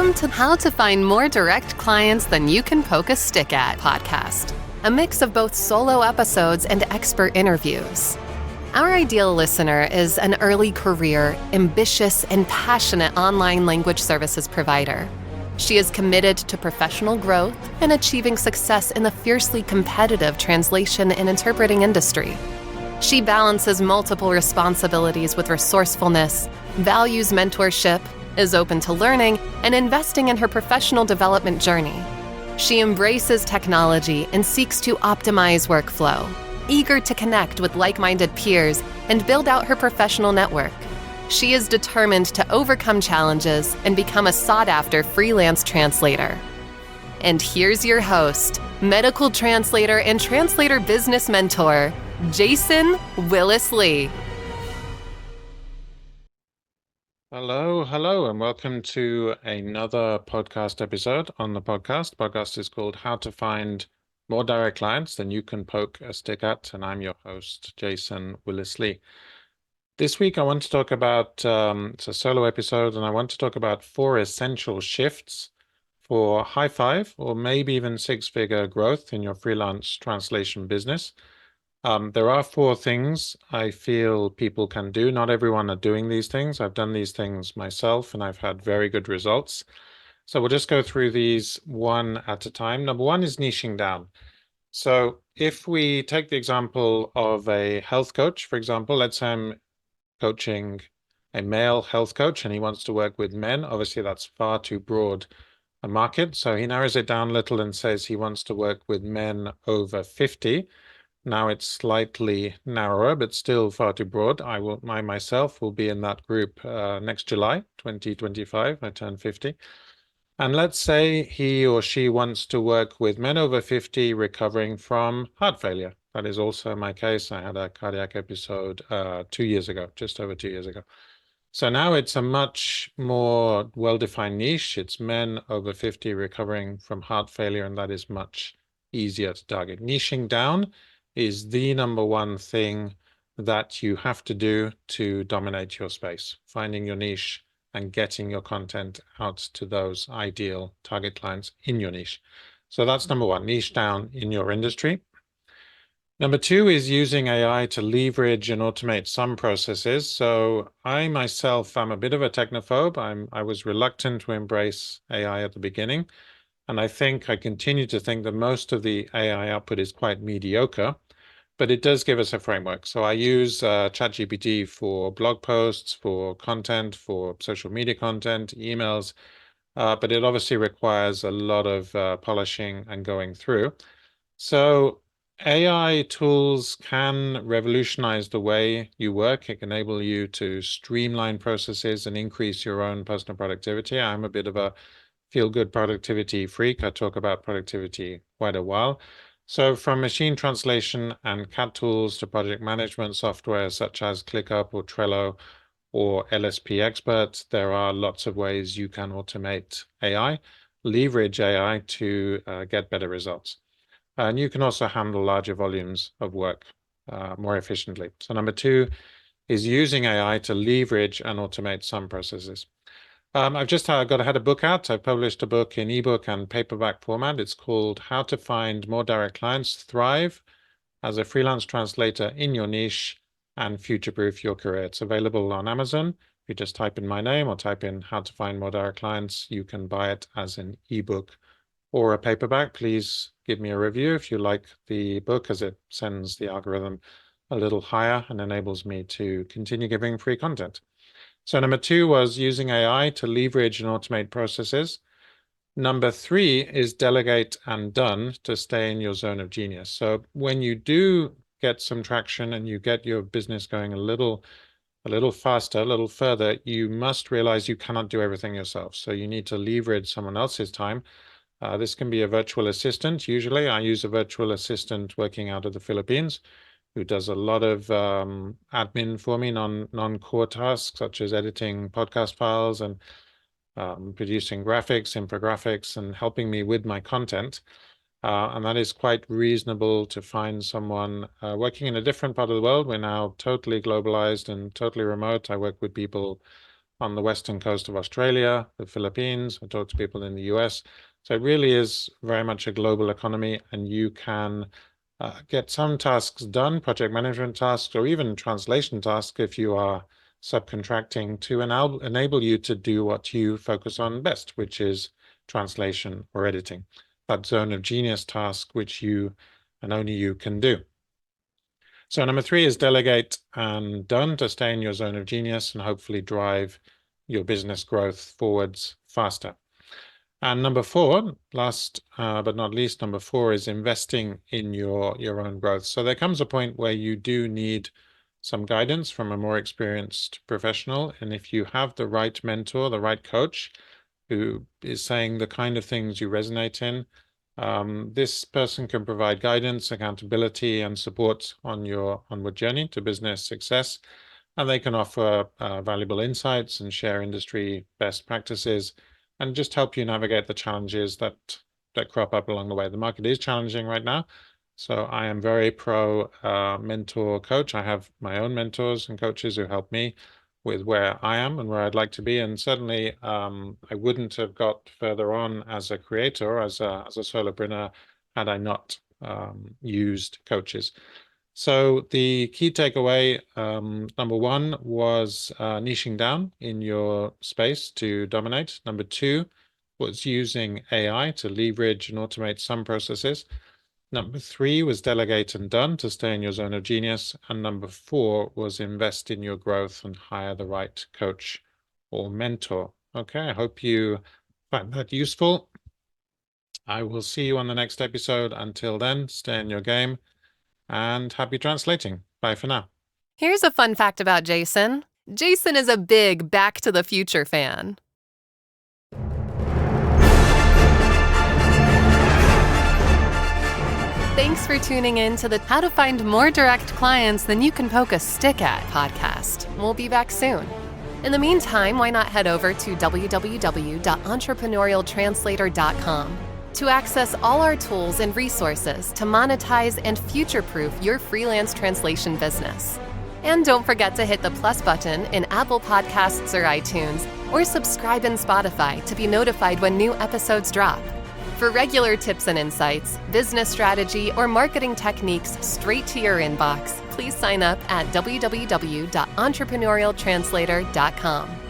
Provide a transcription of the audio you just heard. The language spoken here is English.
Welcome to How to Find More Direct Clients Than You Can Poke a Stick At podcast, a mix of both solo episodes and expert interviews. Our ideal listener is an early career, ambitious, and passionate online language services provider. She is committed to professional growth and achieving success in the fiercely competitive translation and interpreting industry. She balances multiple responsibilities with resourcefulness, values mentorship, is open to learning, and investing in her professional development journey. She embraces technology and seeks to optimize workflow, eager to connect with like-minded peers and build out her professional network. She is determined to overcome challenges and become a sought-after freelance translator. And here's your host, medical translator and translator business mentor, Jason Willis-Lee. Hello, and welcome to another podcast episode on the podcast. Podcast is called How to Find More Direct Clients Than You Can Poke a Stick At, and I'm your host, Jason Willis-Lee. This week, I want to talk about, it's a solo episode, and I want to talk about 4 essential shifts for high 5 or maybe even 6-figure growth in your freelance translation business. There are 4 things I feel people can do. Not everyone are doing these things. I've done these things myself and I've had very good results. So we'll just go through these one at a time. Number 1 is niching down. So if we take the example of a health coach, for example, let's say I'm coaching a male health coach and he wants to work with men. Obviously, that's far too broad a market. So he narrows it down a little and says he wants to work with men over 50. Now it's slightly narrower, but still far too broad. I myself will be in that group next July, 2025. I turn 50. And let's say he or she wants to work with men over 50 recovering from heart failure. That is also my case. I had a cardiac episode 2 years ago, just over 2 years ago. So now it's a much more well-defined niche. It's men over 50 recovering from heart failure, and that is much easier to target. Niching down is the number 1 thing that you have to do to dominate your space, finding your niche and getting your content out to those ideal target clients in your niche. So that's number 1, niche down in your industry. Number 2 is using AI to leverage and automate some processes. So I myself am a bit of a technophobe. I was reluctant to embrace AI at the beginning. And I continue to think that most of the AI output is quite mediocre, but it does give us a framework. So I use ChatGPT for blog posts, for content, for social media content, emails, but it obviously requires a lot of polishing and going through. So AI tools can revolutionize the way you work. It can enable you to streamline processes and increase your own personal productivity. I'm a bit of a feel-good productivity freak. I talk about productivity quite a while. So from machine translation and CAT tools to project management software such as ClickUp or Trello or LSP Expert, there are lots of ways you can automate AI, leverage AI to get better results. And you can also handle larger volumes of work more efficiently. So number 2 is using AI to leverage and automate some processes. I've just had a book out. I've published a book in ebook and paperback format. It's called How to Find More Direct Clients, Thrive as a Freelance Translator in Your Niche and Future-Proof Your Career. It's available on Amazon. If you just type in my name or type in How to Find More Direct Clients, you can buy it as an ebook or a paperback. Please give me a review if you like the book, as it sends the algorithm a little higher and enables me to continue giving free content. So number 2 was using AI to leverage and automate processes. Number 3 is delegate and done to stay in your zone of genius. So when you do get some traction and you get your business going a little faster, a little further, you must realize you cannot do everything yourself. So you need to leverage someone else's time. This can be a virtual assistant. Usually I use a virtual assistant working out of the Philippines who does a lot of admin for me, non-core tasks, such as editing podcast files and producing graphics, infographics, and helping me with my content. And that is quite reasonable to find someone working in a different part of the world. We're now totally globalized and totally remote. I work with people on the western coast of Australia, the Philippines. I talk to people in the US. So it really is very much a global economy, and you can get some tasks done, project management tasks, or even translation tasks if you are subcontracting, to enable you to do what you focus on best, which is translation or editing. That zone of genius task, which you and only you can do. So number 3 is delegate and done, to stay in your zone of genius and hopefully drive your business growth forwards faster. And number 4, last but not least, number 4 is investing in your own growth. So there comes a point where you do need some guidance from a more experienced professional. And if you have the right mentor, the right coach, who is saying the kind of things you resonate in, this person can provide guidance, accountability, and support on your onward journey to business success. And they can offer valuable insights and share industry best practices and just help you navigate the challenges that crop up along the way. The market is challenging right now. So I am very pro mentor coach. I have my own mentors and coaches who help me with where I am and where I'd like to be. And certainly I wouldn't have got further on as a creator, as a solopreneur, had I not used coaches. So the key takeaway, number 1 was niching down in your space to dominate. Number 2 was using AI to leverage and automate some processes. Number 3 was delegate and done, to stay in your zone of genius. And number 4 was invest in your growth and hire the right coach or mentor. Okay, I hope you find that useful. I will see you on the next episode. Until then, stay in your game and happy translating. Bye for now. Here's a fun fact about Jason. Jason is a big Back to the Future fan. Thanks for tuning in to the How to Find More Direct Clients Than You Can Poke a Stick At podcast. We'll be back soon. In the meantime, why not head over to www.entrepreneurialtranslator.com to access all our tools and resources to monetize and future-proof your freelance translation business. And don't forget to hit the plus button in Apple Podcasts or iTunes, or subscribe in Spotify to be notified when new episodes drop. For regular tips and insights, business strategy, or marketing techniques straight to your inbox, please sign up at www.entrepreneurialtranslator.com.